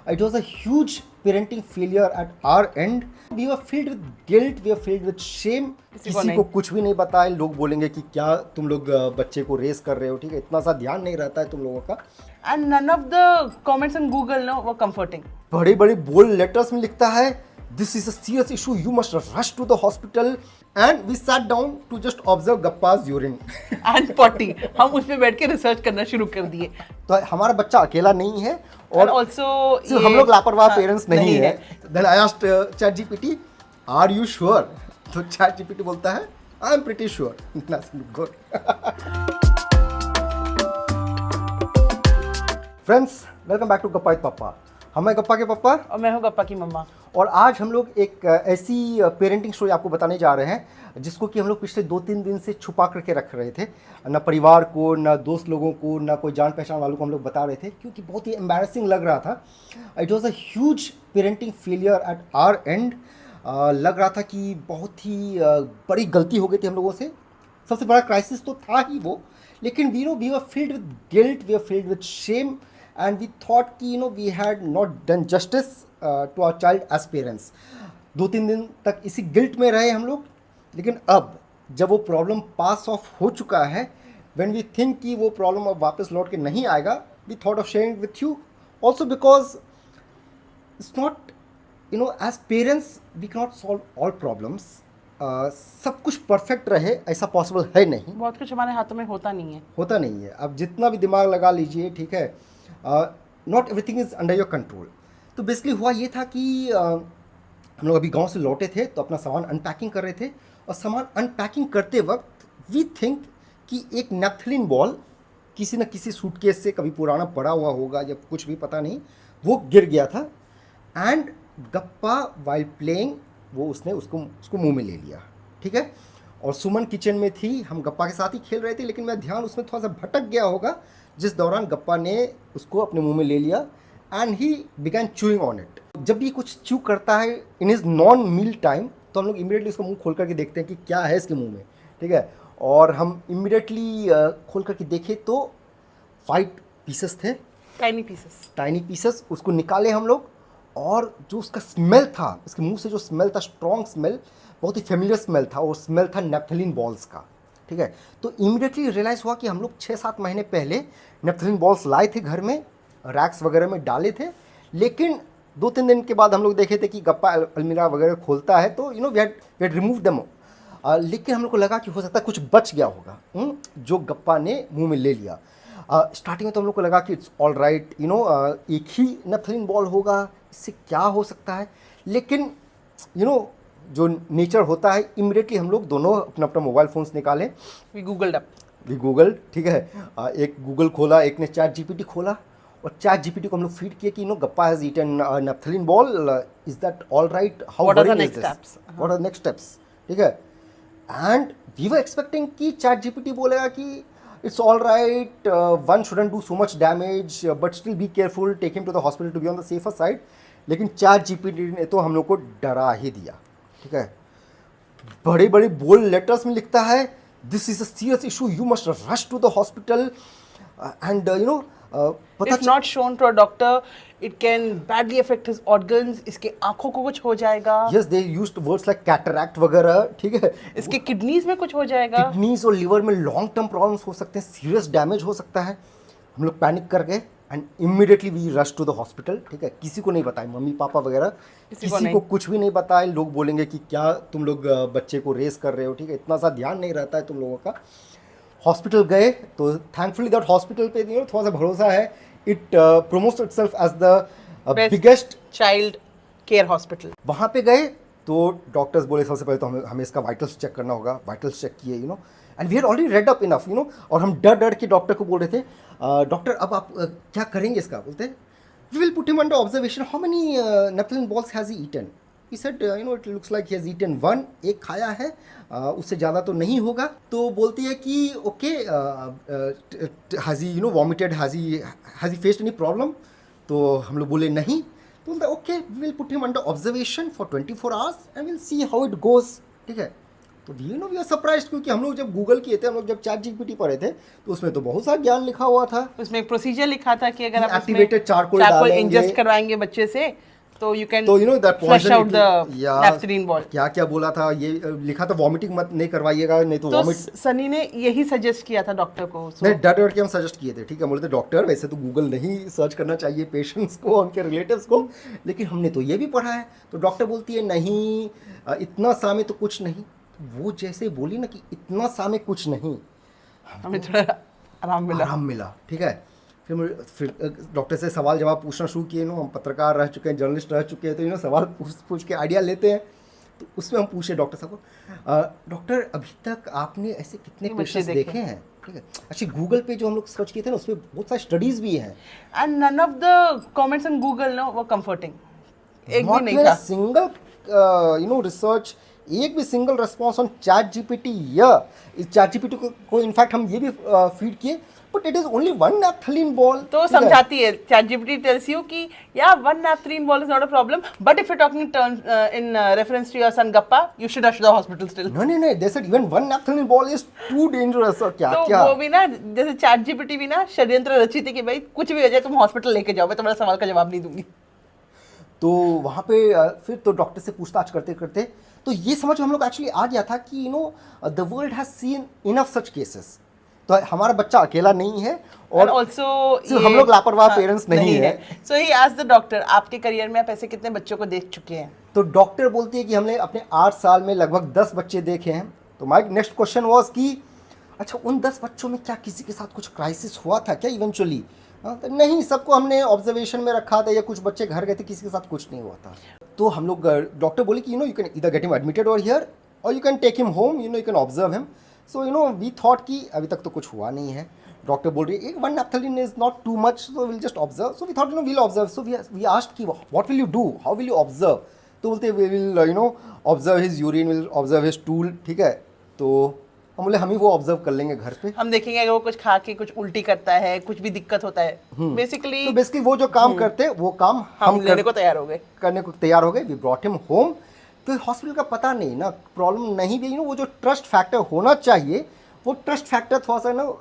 It was a huge parenting failure at our end. We were filled with guilt, we were filled with shame. किसी को कुछ भी नहीं पता है, लोग बोलेंगे कि क्या तुम लोग बच्चे को रेस कर रहे हो, ठीक है, इतना सा ध्यान नहीं रहता है तुम लोगों का. And none of the comments on Google were comforting. बड़े बड़े बोल्ड लेटर्स में लिखता है, this is a serious issue, you must rush to the hospital. And we sat down to just observe Gappa's urine. And potty. हम उस पे बैठ के रिसर्च करना शुरू कर दिए. तो हमारा बच्चा अकेला नहीं है और also सिर्फ हम लोग लापरवाह पेरेंट्स नहीं है. Then I asked ChatGPT, are you sure? तो ChatGPT बोलता है, I am pretty sure. That's good. Friends, welcome back to Gappa with Papa. हम हैं गप्पा के पापा और मैं हूँ गप्पा की मम्मा. और आज हम लोग एक ऐसी पेरेंटिंग स्टोरी आपको बताने जा रहे हैं जिसको कि हम लोग पिछले 2-3 दिन से छुपा करके रख रहे थे. ना परिवार को, ना दोस्त लोगों को, ना कोई जान पहचान वालों को हम लोग बता रहे थे क्योंकि बहुत ही एम्बैरेसिंग लग रहा था. It was a huge parenting failure eight our and. लग रहा था कि बहुत ही बड़ी गलती हो गई थी हम लोगों से. सबसे बड़ा क्राइसिस तो था ही वो, लेकिन we were filled with guilt, we were filled with shame and we thought कि we had not done justice to our child as parents. 2-3 दिन तक इसी गिल्ट में रहे हम लोग. लेकिन अब जब वो प्रॉब्लम पास ऑफ हो चुका है, when we think कि वो प्रॉब्लम अब वापस लौट के नहीं आएगा, we thought of sharing with you also because it's not, as parents we cannot solve all problems. सब कुछ परफेक्ट रहे ऐसा पॉसिबल है नहीं. बहुत कुछ हमारे हाथों में होता नहीं है. अब जितना भी दिमाग लगा लीजिए, ठीक है, not everything is under your control. तो बेसिकली हुआ ये था कि हम लोग अभी गांव से लौटे थे तो अपना सामान अनपैकिंग कर रहे थे. और सामान अनपैकिंग करते वक्त वी थिंक कि एक नेफ्थलीन बॉल किसी न किसी सूटकेस से कभी पुराना पड़ा हुआ होगा या कुछ भी पता नहीं, वो गिर गया था. एंड गप्पा वाइल प्लेइंग वो उसने उसको मुंह में ले लिया, ठीक है. और सुमन किचन में थी, हम गप्पा के साथ ही खेल रहे थे, लेकिन मेरा ध्यान उसमें थोड़ा सा भटक गया होगा जिस दौरान गप्पा ने उसको अपने मुंह में ले लिया. And he began chewing on it. जब भी कुछ च्यू करता है in his non meal time तो हम लोग इमीडिएटली उसका मुंह खोल करके देखते हैं कि क्या है इसके मुंह में, ठीक है. और हम इमीडिएटली खोल करके देखे तो 5 पीसेस थे, टाइनी पीसेस. उसको निकाले हम लोग और जो उसका स्मेल था, उसके मुंह से जो स्मेल था, स्ट्रॉन्ग स्मेल, बहुत ही फेमिलियर स्मेल था. और स्मेल था नेफ्थलीन बॉल्स का, ठीक है. तो इमीडिएटली रियलाइज़ हुआ कि हम लोग 6-7 महीने पहले नेफ्थलीन बॉल्स लाए थे घर में, रैक्स वगैरह में डाले थे. लेकिन 2-3 दिन के बाद हम लोग देखे थे कि गप्पा अलमीरा वगैरह खोलता है तो वी हैड रिमूव देम. लेकिन हम लोग को लगा कि हो सकता है कुछ बच गया होगा जो गप्पा ने मुंह में ले लिया. स्टार्टिंग में तो हम लोग को लगा कि इट्स ऑल राइट, एक ही नेफ्थलीन बॉल होगा, इससे क्या हो सकता है. लेकिन जो नेचर होता है, इमीडिएटली हम लोग दोनों अपना अपना मोबाइल फ़ोन्स निकाले. वी गूगल, ठीक है. एक गूगल खोला, एक ने ChatGPT खोला और ChatGPT को हम लोग फीड किए कि Guppa has eaten naphthalene ball, is that all right, how what are the next steps, ठीक है. एंड वी वर एक्सपेक्टिंग कि ChatGPT बोलेगा कि it's all right, one shouldn't do so much damage but still be careful, take him to the hospital to be on the safer side. लेकिन ChatGPT ने तो हम लोग को डरा ही दिया, ठीक है. बड़े बड़े बोल्ड लेटर्स में लिखता है, this is a serious issue, you must rush to the hospital. And if not shown to a doctor it can badly affect his organs. इसके आंखों को कुछ हो जाएगा. yes, they used words like cataract वगैरह, ठीक है. इसके किडनीज में कुछ हो जाएगा, किडनीज और लिवर में लॉन्ग टर्म प्रॉब्लम्स हो सकते हैं, सीरियस डैमेज हो सकता है. हम लोग पैनिक कर गए and immediately we rush to the hospital, ठीक है. किसी को नहीं बताया, मम्मी पापा वगैरह किसी को कुछ भी नहीं बताया. लोग बोलेंगे कि क्या तुम लोग बच्चे को रेस कर रहे हो, ठीक है, इतना सा ध्यान नहीं रहता है तुम लोगों का. हॉस्पिटल गए तो थैंकफुली दैट हॉस्पिटल पे थोड़ा सा भरोसा है. It promotes itself as the biggest child care hospital. वहाँ पे गए तो डॉक्टर्स बोले सबसे पहले तो हमें इसका वाइटल्स चेक करना होगा. वाइटल्स चेक किए, and we are already read up enough, और हम डर के डॉक्टर को बोल रहे थे, डॉक्टर अब आप क्या करेंगे इसका. बोलते we will put him under observation, how many naphthalene balls has he eaten. He said, it looks like he has eaten one. एक खाया है, उससे ज़्यादा तो नहीं होगा. तो बोलती है कि okay, has he vomited, has he faced any problem. तो हम लोग बोले नहीं. तो बोलता है okay, we will put him under observation for 24 hours and we'll see how it goes, ठीक है. तो वी आर सरप्राइज्ड, क्योंकि हम लोग जब गूगल किए थे, हम लोग जब चैट जीपीटी पढ़े थे, तो उसमें तो बहुत सारा ज्ञान लिखा हुआ था। उसमें एक प्रोसीजर लिखा था कि अगर आप एक्टिवेटेड चारकोल चारकोल डालेंगे इंजेस्ट करवाएंगे बच्चे से तो यू कैन तो you know that flush out the या नैफ्थलीन बॉल। क्या क्या बोला था, ये लिखा था वॉमिटिंग मत नहीं करवाइएगा, नहीं तो तो वॉमिट। सनी ने यही सजेस्ट किया था डॉक्टर को। नहीं, डर के हम सजेस्ट किए थे, ठीक है, बोले थे डॉक्टर वैसे तो गूगल नहीं सर्च करना चाहिए पेशेंट्स को, उनके रिलेटिव्स को, लेकिन हमने तो ये भी पढ़ा है। तो डॉक्टर बोलती है नहीं, इतना सा में तो कुछ नहीं। वो जैसे बोली ना कि इतना सा में कुछ नहीं, हमें थोड़ा आराम मिला। ठीक है। फिर डॉक्टर से सवाल जवाब पूछना शुरू किए। हम पत्रकार रह चुके हैं, जर्नलिस्ट रह चुके हैं, तो सवाल पूछ के आइडिया लेते हैं। तो उसमें हम पूछे डॉक्टर साहब को, डॉक्टर अभी तक आपने ऐसे कितने पेशेंट्स देखे हैं? ठीक है। अच्छा, गूगल पे जो हम लोग सर्च किए थे ना, उसमें बहुत सारी स्टडीज भी हैं, and none of the comments on Google no वो कंफर्टिंग, एक भी नहीं था। सिंगल रिसर्च, एक भी single response on chat GPT. या चैट जीपीटी को इनफैक्ट हम ये भी फीड किए, but it is only one naphthalene ball. तो समझाती है ChatGPT टेल्स यू कि या one naphthalene ball is not a problem, but if you talking in reference to your son Gappa you should rush the hospital still. नहीं, they said even one naphthalene ball is too dangerous. और क्या तो क्या वो भी ना, जैसे ChatGPT भी ना षड्यंत्र रची थी कि भाई कुछ भी हो जाए तुम हॉस्पिटल लेके जाओ, मैं तुम्हारे सवाल का जवाब नहीं दूंगी। तो वहाँ पे फिर तो डॉक्टर से पूछताछ करते करते तो ये समझ में हम लोग एक्चुअली आ गया था कि the world has seen enough such cases. तो हमारा बच्चा अकेला नहीं है, और ऑल्सो हम लोग लापरवाह पेरेंट्स नहीं है। सो ही आस्क्ड द डॉक्टर, आपके करियर में आप ऐसे कितने बच्चों को देख चुके हैं? तो डॉक्टर बोलती है कि हमने अपने 8 साल में लगभग 10 बच्चे देखे हैं। तो माय नेक्स्ट क्वेश्चन वाज कि अच्छा, उन 10 बच्चों में क्या किसी के साथ कुछ क्राइसिस हुआ था क्या इवेंचुअली? तो नहीं, सबको हमने ऑब्जर्वेशन में रखा था, या कुछ बच्चे घर गए थे, किसी के साथ कुछ नहीं हुआ था। तो हम लोग, डॉक्टर बोले कि you can either get him admitted और हियर, और you can take him home, you can observe him. So we thought कि अभी तक तो कुछ हुआ नहीं है। डॉक्टर बोल रही है एक one naphthalene is not too much, so will just observe. So we thought we'll observe. So we asked कि what will you do, how will you observe? तो बोलते we will observe his urine, will observe his tool. ठीक है। तो हम बोले हम ही वो ऑब्जर्व कर लेंगे घर पे, हम देखेंगे अगर वो कुछ खा के कुछ उल्टी करता है, कुछ भी दिक्कत होता है। बेसिकली वो जो काम करते हैं वो काम हम करने को तैयार हो गए। We brought him home. तो हॉस्पिटल का पता नहीं ना, प्रॉब्लम नहीं भी, वो जो ट्रस्ट फैक्टर होना चाहिए, वो ट्रस्ट फैक्टर थोड़ा सा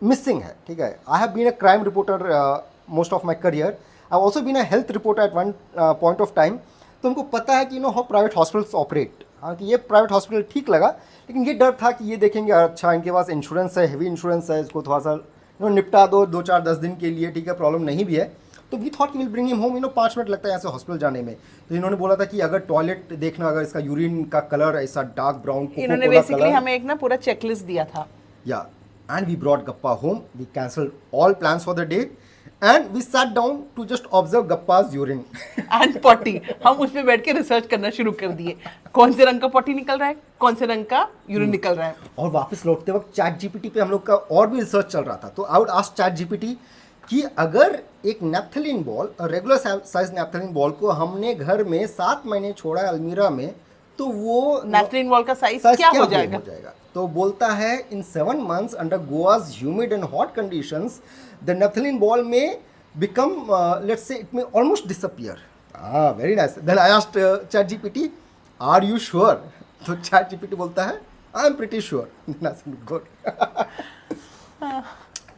मिसिंग है। ठीक है। I have been a crime reporter most of my career. I also been a health reporter at one point of time. तो हमको पता है कि हाउ प्राइवेट हॉस्पिटल्स ऑपरेट। हाँ, कि ये प्राइवेट हॉस्पिटल ठीक लगा, लेकिन ये डर था कि ये देखेंगे अच्छा इनके पास इंश्योरेंस है, हेवी इंश्योरेंस है, इसको थोड़ा सा निपटा दो 2-4-10 दिन के लिए, ठीक है, प्रॉब्लम नहीं भी है। तो we thought will bring him home. 5 minute लगता है यहाँ से हॉस्पिटल जाने में। तो इन्होंने बोला था कि अगर टॉयलेट देखना, अगर इसका यूरिन का कलर ऐसा डार्क ब्राउन, इन्होंने बेसिकली हमें एक ना पूरा चेकलिस्ट दिया था। Yeah and we brought Gappa home. We cancelled all plans for the day and we sat down to just observe Gappa's urine and potty. हम उसमें बैठ के रिसर्च करना शुरू कर दिए, कौन से रंग का पॉटी निकल रहा है, कौन से रंग का यूरिन निकल रहा है। और वापस लौटते वक्त चैट जीपीटी पे हम लोग का और भी रिसर्च चल रहा था। तो I would ask chat GPT कि अगर एक naphthalene ball, regular size naphthalene ball को हमने घर में 7 महीने छोड़ा है अलमीरा में, तो वो नैफ्थलीन बॉल का साइज क्या हो जाएगा? तो बोलता है in 7 months under Goa's humid and hot conditions the naphthalene ball may become let's say it may almost disappear. Very nice. Then I asked ChatGPT, are you sure? तो ChatGPT बोलता है I am pretty sure. Good.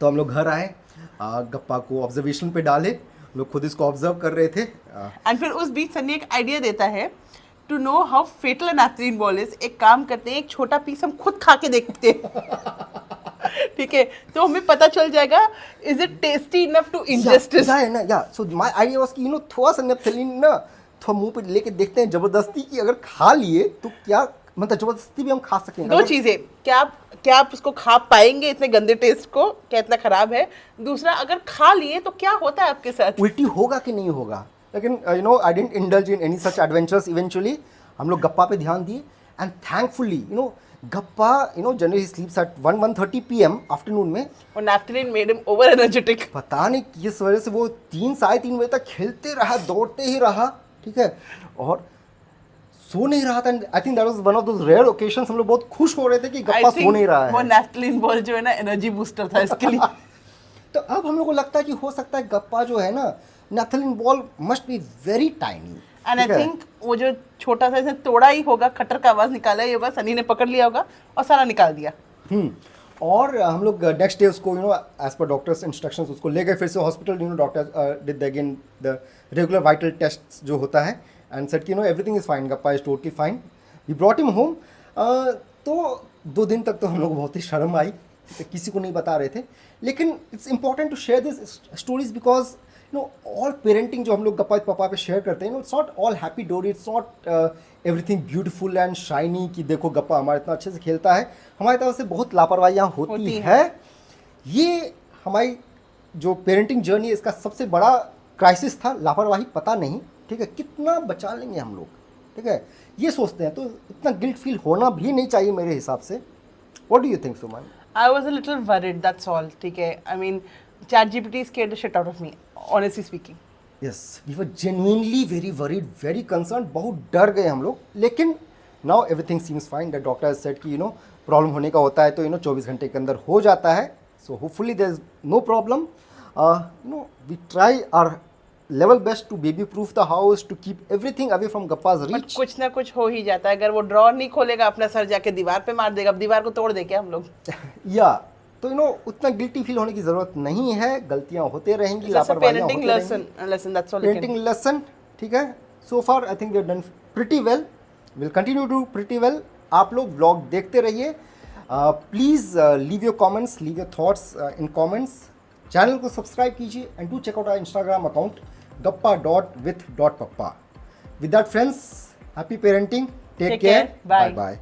तो हम लोग घर आए, गप्पा को ऑब्जर्वेशन पे डाले, लोग खुद इसको ऑब्जर्व कर रहे थे। एंड फिर उस बीच सन्नी एक आइडिया देता है to know how fatal naphthalene ball is. एक काम करते हैं, एक छोटा पीस हम खुद खा के देखते हैं। ठीक है, तो हमें पता चल जाएगा is it tasty enough to ingest it. या सो माय आइडिया वाज कि थोड़ा सा नैफ्थलीन ना थोड़ा मुंह पे लेके देखते हैं जबरदस्ती, कि अगर खा लिए तो क्या, मतलब जबरदस्ती भी हम खा सकेंगे। दो चीजें, क्या आप उसको खा पाएंगे इतने गंदे टेस्ट को, क्या इतना खराब है? दूसरा, अगर खा लिए तो क्या होता है आपके साथ, उल्टी होगा कि नहीं होगा? लेकिन I didn't indulge in any such adventures. Eventually हम लोग गप्पा पे ध्यान दिए and thankfully Gappa generally sleeps at 1-1:30 PM afternoon में, और naphthalene made him over energetic. पता नहीं किस वजह से वो 3-3:30 बजे तक खेलते रहा, दौड़ते ही रहा। ठीक है, और सो नहीं रहा था। I think that was one of those rare occasions, हम लोग बहुत खुश हो रहे थे कि गप्पा सो नहीं रहा है। वो नैफ्थलीन बॉल जो है ना एनर्जी बूस्टर था इसके लिए। तो अब हम लोग को लगता है कि हो सकता है गप्पा जो है ना, naphthalene ball must be very tiny. And I ठीक है? थिंक वो जो छोटा सा इसने तोड़ा ही होगा, खटर का आवाज निकाला ही होगा, सनी ने पकड़ लिया होगा और सारा निकाल दिया। और हम लोग नेक्स्ट डे उसको एज पर डॉक्टर्स इंस्ट्रक्शंस उसको ले गए फिर से hospital. Doctor did again the regular vital test जो होता है एंड सेड कि everything is fine, Gappa is totally fine. We brought him home. तो 2 दिन तक तो हम लोग को बहुत ही शर्म आई, तो किसी को नहीं बता रहे थे। लेकिन it's important to share this stories because all parenting जो हम लोग गप्पा पापा पे शेयर करते हैं, it's not all happy dory, it's not everything beautiful and shiny कि देखो गप्पा हमारा इतना अच्छे से खेलता है। हमारी तरफ से बहुत लापरवाहियाँ होती है। ये हमारी जो पेरेंटिंग जर्नी है इसका सबसे बड़ा क्राइसिस था, लापरवाही पता नहीं, ठीक है, कितना बचा लेंगे हम लोग, ठीक है, ये सोचते हैं। तो इतना गिल्ट फील होना भी नहीं चाहिए मेरे हिसाब से। What do you think Suman? I was a little worried, that's all. ठीक है, I mean, ChatGPT scared the shit out of me, honestly speaking. Yes, we were genuinely very worried, very concern, बहुत डर गए हम लोग। लेकिन now everything seems fine. The doctor said कि problem होने का होता है तो 24 घंटे के अंदर हो जाता है। So hopefully there is no problem. We try our level best to baby proof the house, to keep everything away from Gappa's But reach. कुछ ना कुछ हो ही जाता है। अगर वो ड्रॉर नहीं खोलेगा, अपना सर जाके दीवार पे मार देगा, अब दीवार को तोड़ दे क्या हम लोग? या तो उतना गिल्टी फील होने की जरूरत नहीं है। गलतियां होते रहेंगी, It's just a लापरवाहियां parenting होती रहेंगी। lesson, that's all. Painting lesson, ठीक है। So far I think we have done pretty well, will continue to pretty well. आप लोग ब्लॉग देखते रहिए। Please leave your comments, leave your thoughts in comments. Channel को subscribe कीजिए and do check out our Instagram account gappa.with.pappa. With that friends, happy parenting, take Take care, care, bye. bye bye.